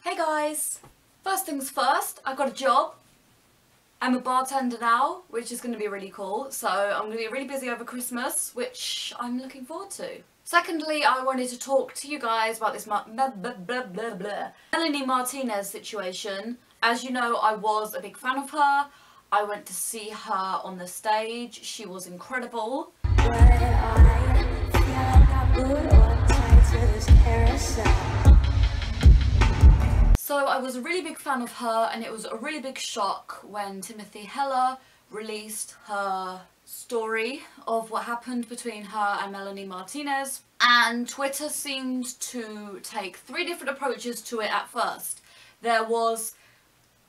Hey guys! First things first, I got a job. I'm a bartender now, which is going to be really cool. So I'm going to be really busy over Christmas, which I'm looking forward to. Secondly, I wanted to talk to you guys about this Melanie Martinez situation. As you know, I was a big fan of her. I went to see her on the stage. She was incredible. So I was a really big fan of her, and it was a really big shock when Timothy Heller released her story of what happened between her and Melanie Martinez. And Twitter seemed to take three different approaches to it at first. There was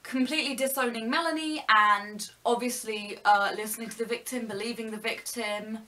completely disowning Melanie and obviously listening to the victim, believing the victim,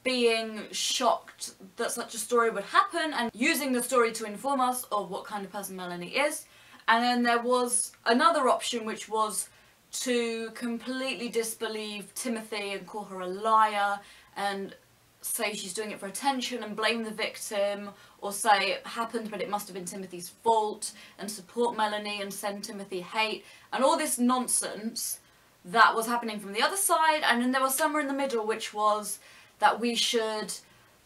being shocked that such a story would happen and using the story to inform us of what kind of person Melanie is. And then there was another option, which was to completely disbelieve Timothy and call her a liar and say she's doing it for attention and blame the victim, or say it happened but it must have been Timothy's fault, and support Melanie and send Timothy hate and all this nonsense that was happening from the other side. And then there was somewhere in the middle, which was that we should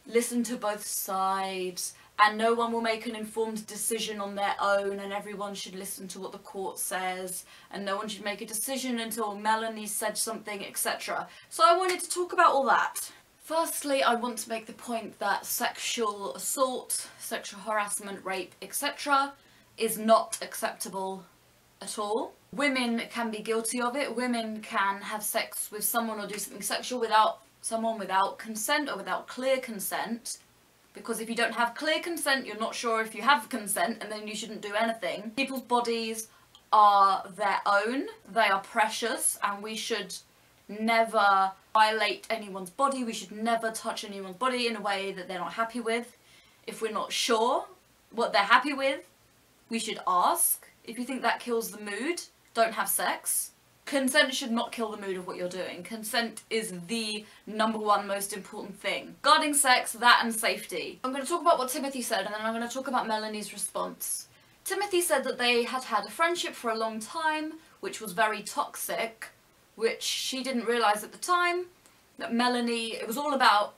listen to both sides and no one will make an informed decision on their own, and everyone should listen to what the court says and no one should make a decision until Melanie said something, etc. So I wanted to talk about all that. Firstly, I want to make the point that sexual assault, sexual harassment, rape, etc. is not acceptable at all. Women can be guilty of it. Women can have sex with someone or do something sexual without consent or without clear consent, because if you don't have clear consent, you're not sure if you have consent, and then you shouldn't do anything. People's bodies are their own, they are precious, and we should never violate anyone's body. We should never touch anyone's body in a way that they're not happy with. If we're not sure what they're happy with, we should ask. If you think that kills the mood, don't have sex. Consent should not kill the mood of what you're doing. Consent is the #1 most important thing. Regarding sex, that and safety. I'm going to talk about what Timothy said, and then I'm going to talk about Melanie's response. Timothy said that they had had a friendship for a long time, which was very toxic, which she didn't realise at the time. That it was all about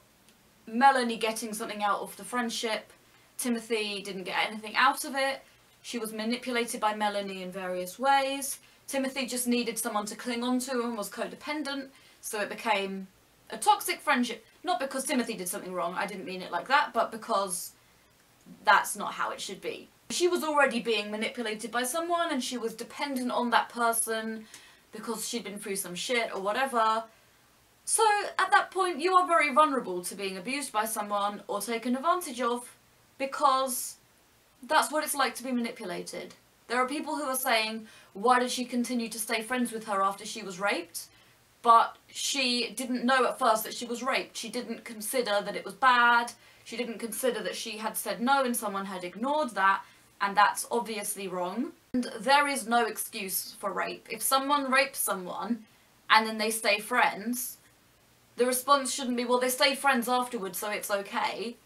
Melanie getting something out of the friendship. Timothy didn't get anything out of it. She was manipulated by Melanie in various ways. Timothy just needed someone to cling on to and was codependent, so it became a toxic friendship. Not because Timothy did something wrong, I didn't mean it like that, but because that's not how it should be. She was already being manipulated by someone and she was dependent on that person because she'd been through some shit or whatever. So at that point you are very vulnerable to being abused by someone or taken advantage of, because that's what it's like to be manipulated. There are people who are saying, why did she continue to stay friends with her after she was raped? But she didn't know at first that she was raped. She didn't consider that it was bad. She didn't consider that she had said no and someone had ignored that, and that's obviously wrong. And there is no excuse for rape. If someone rapes someone and then they stay friends, the response shouldn't be, well, they stayed friends afterwards, so it's okay.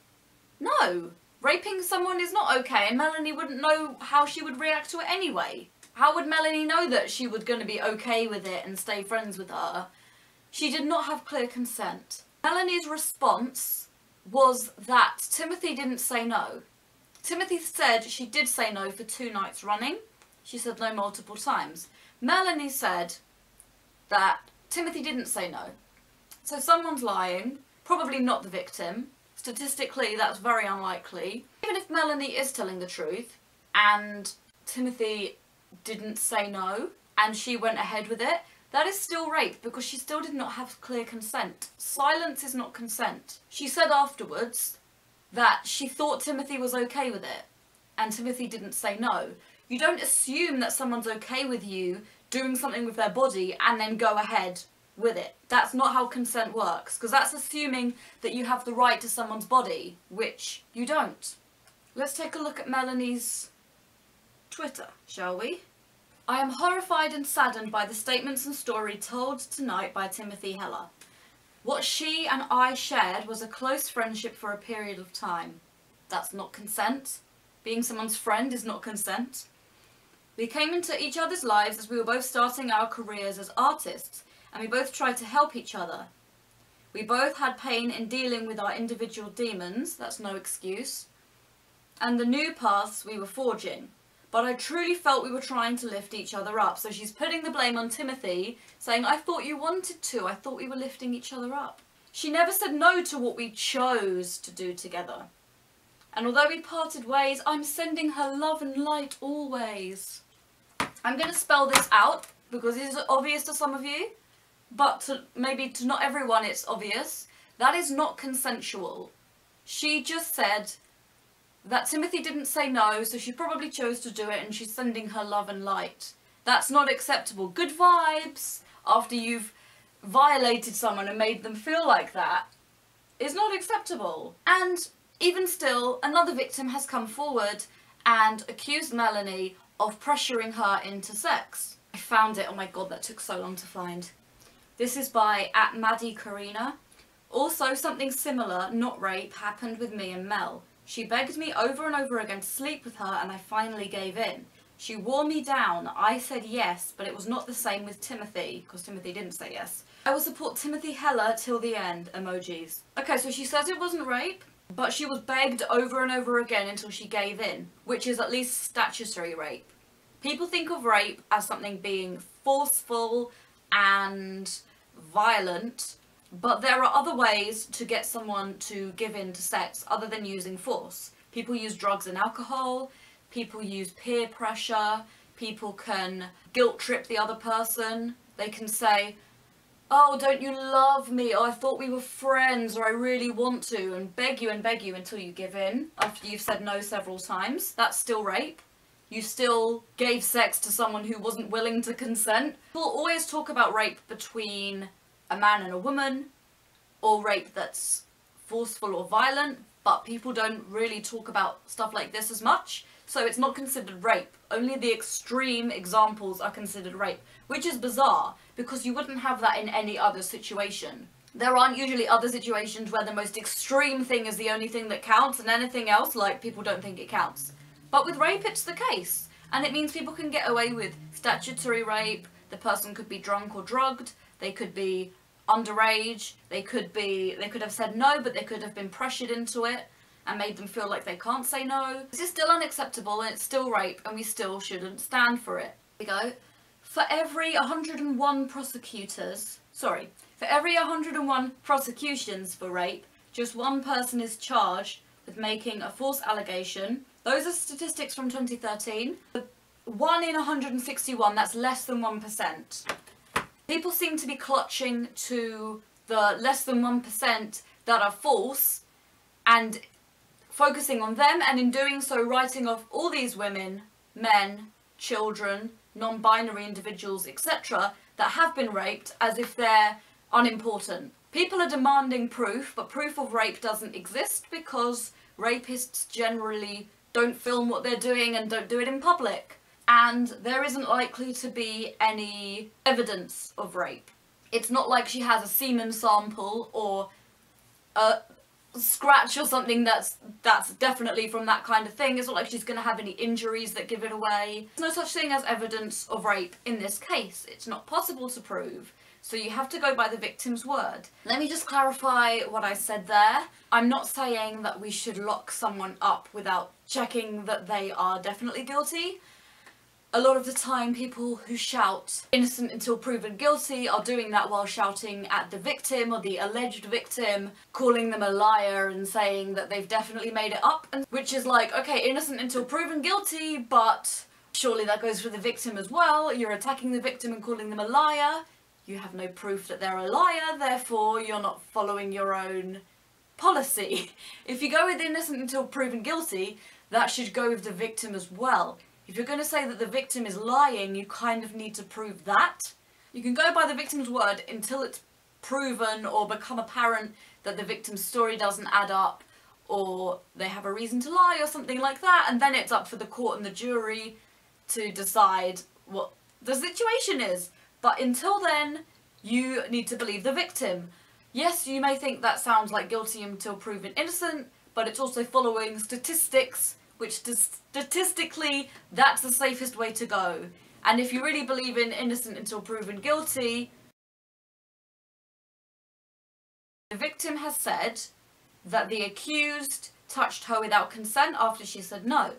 No. Raping someone is not okay, and Melanie wouldn't know how she would react to it anyway. How would Melanie know that she was going to be okay with it and stay friends with her? She did not have clear consent. Melanie's response was that Timothy didn't say no. Timothy said she did say no for 2 nights running. She said no multiple times. Melanie said that Timothy didn't say no. So someone's lying, probably not the victim. Statistically, that's very unlikely. Even if Melanie is telling the truth and Timothy didn't say no and she went ahead with it, that is still rape because she still did not have clear consent. Silence is not consent. She said afterwards that she thought Timothy was okay with it and Timothy didn't say no. You don't assume that someone's okay with you doing something with their body and then go ahead with it. That's not how consent works, because that's assuming that you have the right to someone's body, which you don't. Let's take a look at Melanie's Twitter, shall we? I am horrified and saddened by the statements and story told tonight by Timothy Heller. What she and I shared was a close friendship for a period of time. That's not consent. Being someone's friend is not consent. We came into each other's lives as we were both starting our careers as artists, and we both tried to help each other. We both had pain in dealing with our individual demons, that's no excuse, and the new paths we were forging. But I truly felt we were trying to lift each other up. So she's putting the blame on Timothy, saying, I thought you wanted to. I thought we were lifting each other up. She never said no to what we chose to do together. And although we parted ways, I'm sending her love and light always. I'm going to spell this out because it is obvious to some of you, but maybe to not everyone it's obvious. That is not consensual. She just said that Timothy didn't say no, so she probably chose to do it, and she's sending her love and light. That's not acceptable. Good vibes after you've violated someone and made them feel like that is not acceptable. And even still, another victim has come forward and accused Melanie of pressuring her into sex. I found it. Oh my god, that took so long to find. This is by @MaddieCarina. Also, something similar, not rape, happened with me and Mel. She begged me over and over again to sleep with her, and I finally gave in. She wore me down. I said yes, but it was not the same with Timothy, because Timothy didn't say yes. I will support Timothy Heller till the end, emojis. Okay, so she says it wasn't rape, but she was begged over and over again until she gave in, which is at least statutory rape. People think of rape as something being forceful and violent, but there are other ways to get someone to give in to sex other than using force. People use drugs and alcohol, people use peer pressure, people can guilt trip the other person. They can say, oh, don't you love me? Oh, I thought we were friends, or I really want to, and beg you until you give in after you've said no several times. That's still rape. You still gave sex to someone who wasn't willing to consent. People always talk about rape between a man and a woman, or rape that's forceful or violent, but people don't really talk about stuff like this as much, so it's not considered rape. Only the extreme examples are considered rape, which is bizarre, because you wouldn't have that in any other situation. There aren't usually other situations where the most extreme thing is the only thing that counts, and anything else, like, people don't think it counts. But with rape, it's the case, and it means people can get away with statutory rape. The person could be drunk or drugged, they could be underage, they could have said no, but they could have been pressured into it and made them feel like they can't say no. This is still unacceptable, and it's still rape, and we still shouldn't stand for it. Here we go. For every 101 prosecutions for rape, just one person is charged with making a false allegation. Those are statistics from 2013. 1 in 161, that's less than 1%. People seem to be clutching to the less than 1% that are false and focusing on them, and in doing so writing off all these women, men, children, non-binary individuals, etc. that have been raped as if they're unimportant. People are demanding proof, but proof of rape doesn't exist because rapists generally don't film what they're doing and don't do it in public. And there isn't likely to be any evidence of rape. It's not like she has a semen sample or a scratch or something that's definitely from that kind of thing. It's not like she's going to have any injuries that give it away. There's no such thing as evidence of rape in this case. It's not possible to prove. So you have to go by the victim's word. Let me just clarify what I said there. I'm not saying that we should lock someone up without checking that they are definitely guilty. A lot of the time people who shout innocent until proven guilty are doing that while shouting at the victim or the alleged victim, calling them a liar and saying that they've definitely made it up, and which is like, okay, innocent until proven guilty, but surely that goes for the victim as well. You're attacking the victim and calling them a liar. You have no proof that they're a liar, therefore you're not following your own policy. If you go with innocent until proven guilty, that should go with the victim as well. If you're going to say that the victim is lying, you kind of need to prove that. You can go by the victim's word until it's proven or become apparent that the victim's story doesn't add up, or they have a reason to lie or something like that, and then it's up for the court and the jury to decide what the situation is. But until then, you need to believe the victim. Yes, you may think that sounds like guilty until proven innocent, but it's also following statistics which statistically, that's the safest way to go. And if you really believe in innocent until proven guilty, the victim has said that the accused touched her without consent after she said no.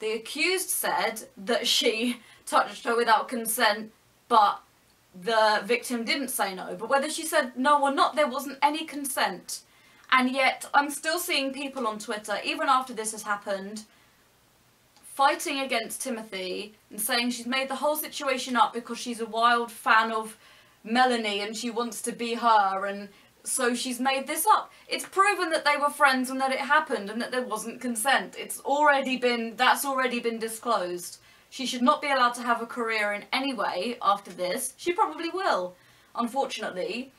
The accused said that she touched her without consent, but the victim didn't say no. But whether she said no or not, there wasn't any consent. And yet, I'm still seeing people on Twitter, even after this has happened, fighting against Timothy and saying she's made the whole situation up because she's a wild fan of Melanie and she wants to be her, and so she's made this up. It's proven that they were friends and that it happened and that there wasn't consent. That's already been disclosed. She should not be allowed to have a career in any way after this. She probably will, unfortunately.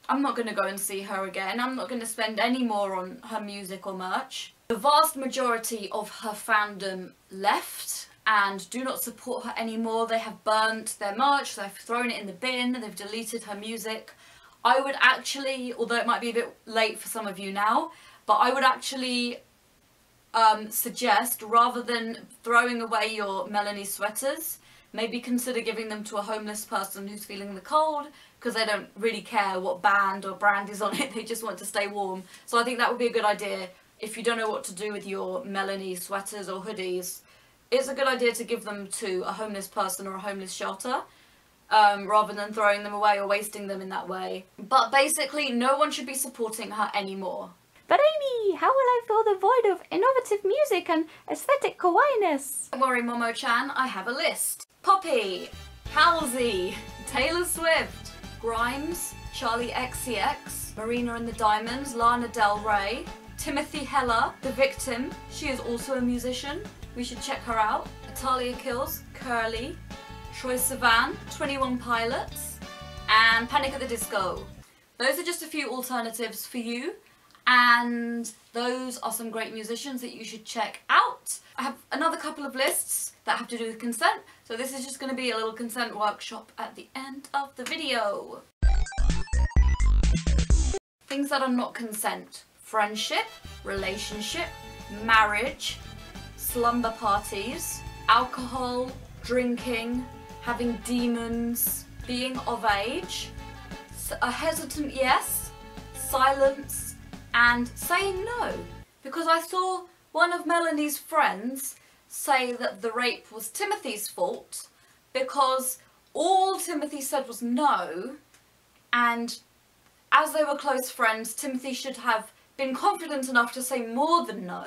I'm not going to go and see her again. I'm not going to spend any more on her music or merch. The vast majority of her fandom left and do not support her anymore. They have burnt their merch, they've thrown it in the bin, they've deleted her music. I would actually, although it might be a bit late for some of you now, but I would actually suggest, rather than throwing away your Melanie sweaters, maybe consider giving them to a homeless person who's feeling the cold, because they don't really care what band or brand is on it, they just want to stay warm. So I think that would be a good idea. If you don't know what to do with your Melanie sweaters or hoodies, it's a good idea to give them to a homeless person or a homeless shelter, rather than throwing them away or wasting them in that way. But basically, no one should be supporting her anymore. But Amy, how will I fill the void of innovative music and aesthetic kawaiiness? Don't worry, Momo-chan, I have a list. Poppy, Halsey, Taylor Swift, Grimes, Charlie XCX, Marina and the Diamonds, Lana Del Rey, Timothy Heller, The Victim, she is also a musician, we should check her out, Italia Kills, Curly, Troye Sivan, 21 Pilots, and Panic at the Disco. Those are just a few alternatives for you, and those are some great musicians that you should check out. I have another couple of lists that have to do with consent, so this is just going to be a little consent workshop at the end of the video. Things that are not consent: friendship, relationship, marriage, slumber parties, alcohol, drinking, having demons, being of age, a hesitant yes, silence, and saying no. Because I saw one of Melanie's friends say that the rape was Timothy's fault because all Timothy said was no, and as they were close friends, Timothy should have been confident enough to say more than no.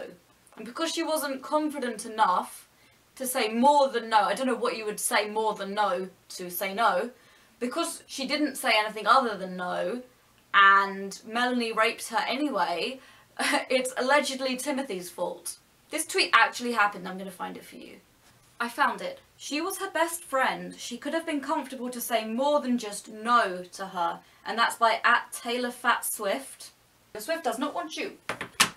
And because she wasn't confident enough to say more than no, I don't know what you would say more than no to say no, because she didn't say anything other than no, and Melanie raped her anyway, it's allegedly Timothy's fault. This tweet actually happened, I'm going to find it for you. I found it. She was her best friend. She could have been comfortable to say more than just no to her, and that's by @TaylorFatSwift. Swift does not want you.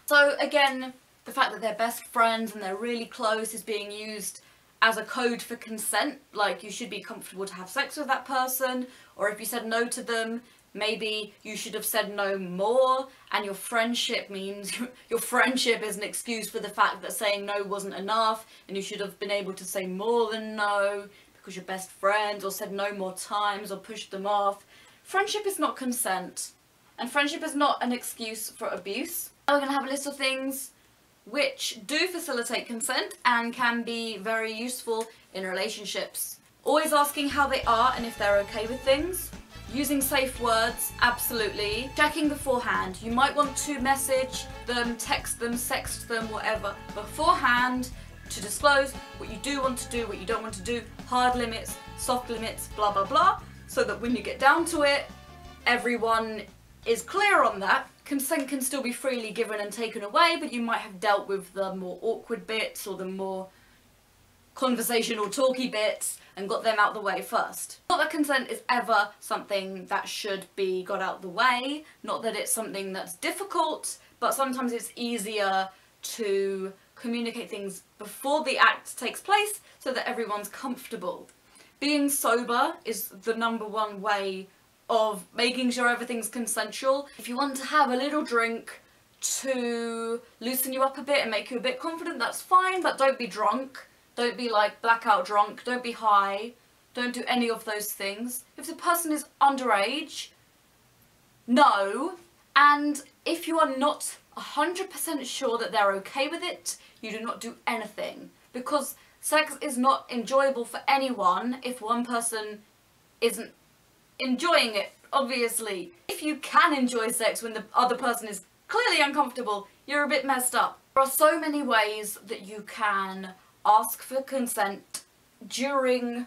So again, the fact that they're best friends and they're really close is being used as a code for consent, like you should be comfortable to have sex with that person, or if you said no to them, maybe you should have said no more, and your friendship means your friendship is an excuse for the fact that saying no wasn't enough, and you should have been able to say more than no because you're best friends, or said no more times, or pushed them off. Friendship is not consent, and friendship is not an excuse for abuse. Now we're going to have a list of things which do facilitate consent and can be very useful in relationships. Always asking how they are and if they're okay with things. Using safe words, absolutely. Checking beforehand. You might want to message them, text them, sext them, whatever, beforehand to disclose what you do want to do, what you don't want to do, hard limits, soft limits, blah blah blah, so that when you get down to it, everyone is clear on that. Consent can still be freely given and taken away, but you might have dealt with the more awkward bits or the more conversational talky bits and got them out the way first. Not that consent is ever something that should be got out the way, not that it's something that's difficult, but sometimes it's easier to communicate things before the act takes place so that everyone's comfortable. Being sober is the #1 way of making sure everything's consensual. If you want to have a little drink, to loosen you up a bit and make you a bit confident, that's fine, but don't be drunk. Don't be like blackout drunk. Don't be high. Don't do any of those things. If the person is underage, no. And if you are not 100% sure that they're okay with it, you do not do anything. Because sex is not enjoyable for anyone if one person isn't enjoying it, obviously. If you can enjoy sex when the other person is clearly uncomfortable, you're a bit messed up. There are so many ways that you can ask for consent during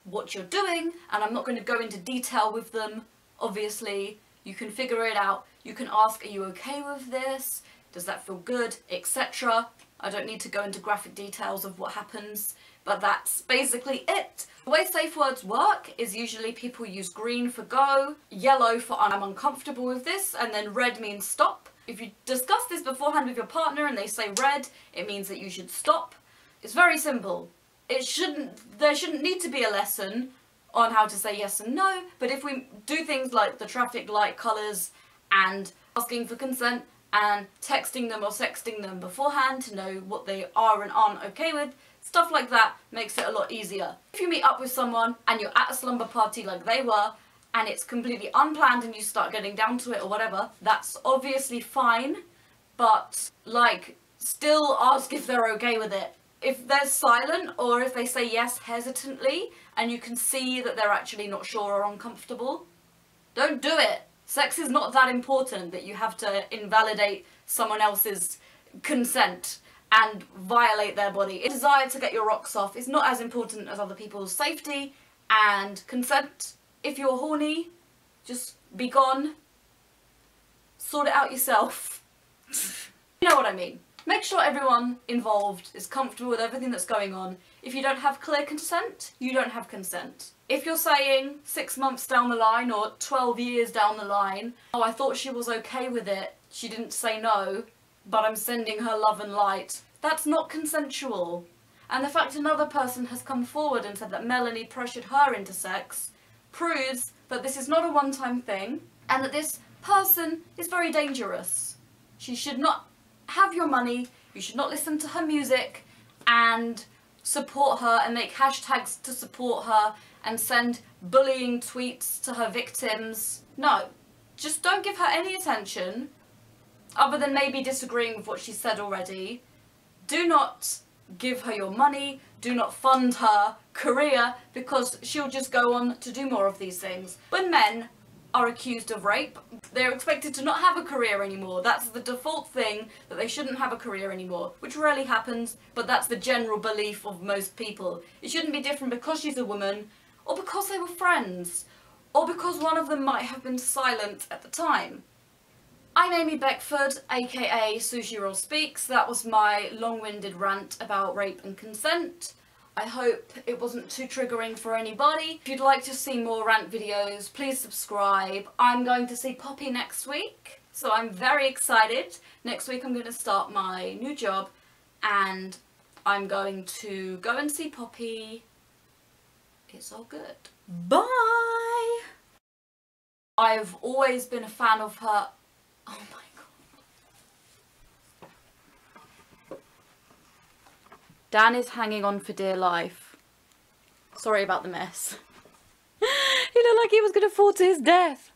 what you're doing, and I'm not going to go into detail with them, obviously. You can figure it out. You can ask, are you okay with this? Does that feel good? Etc. I don't need to go into graphic details of what happens, but that's basically it. The way safe words work is usually people use green for go, yellow for I'm uncomfortable with this, and then red means stop. If you discuss this beforehand with your partner and they say red, it means that you should stop. It's very simple. There shouldn't need to be a lesson on how to say yes and no, but if we do things like the traffic light colours and asking for consent and texting them or sexting them beforehand to know what they are and aren't okay with, stuff like that makes it a lot easier. If you meet up with someone and you're at a slumber party like they were, and it's completely unplanned and you start getting down to it or whatever, that's obviously fine, but like, still ask if they're okay with it. If they're silent or if they say yes hesitantly and you can see that they're actually not sure or uncomfortable, don't do it. Sex is not that important that you have to invalidate someone else's consent and violate their body. A desire to get your rocks off is not as important as other people's safety and consent. If you're horny, just be gone. Sort it out yourself. You know what I mean. Make sure everyone involved is comfortable with everything that's going on. If you don't have clear consent, you don't have consent. If you're saying 6 months down the line or 12 years down the line, oh, I thought she was okay with it, she didn't say no, but I'm sending her love and light, that's not consensual. And the fact another person has come forward and said that Melanie pressured her into sex proves that this is not a one-time thing and that this person is very dangerous. She should not have your money, you should not listen to her music and support her and make hashtags to support her and send bullying tweets to her victims. No, just don't give her any attention other than maybe disagreeing with what she said already. Do not give her your money, do not fund her career because she'll just go on to do more of these things. When men are accused of rape, they're expected to not have a career anymore. That's the default thing, that they shouldn't have a career anymore, which rarely happens, but that's the general belief of most people. It shouldn't be different because she's a woman, or because they were friends, or because one of them might have been silent at the time. I'm Amy Beckford, aka Sushi Roll Speaks. That was my long-winded rant about rape and consent. I hope it wasn't too triggering for anybody. If you'd like to see more rant videos, please subscribe. I'm going to see Poppy next week, so I'm very excited. Next week I'm going to start my new job and I'm going to go and see Poppy. It's all good. Bye! I've always been a fan of her. Oh my god. Dan is hanging on for dear life. Sorry about the mess. He looked like he was going to fall to his death.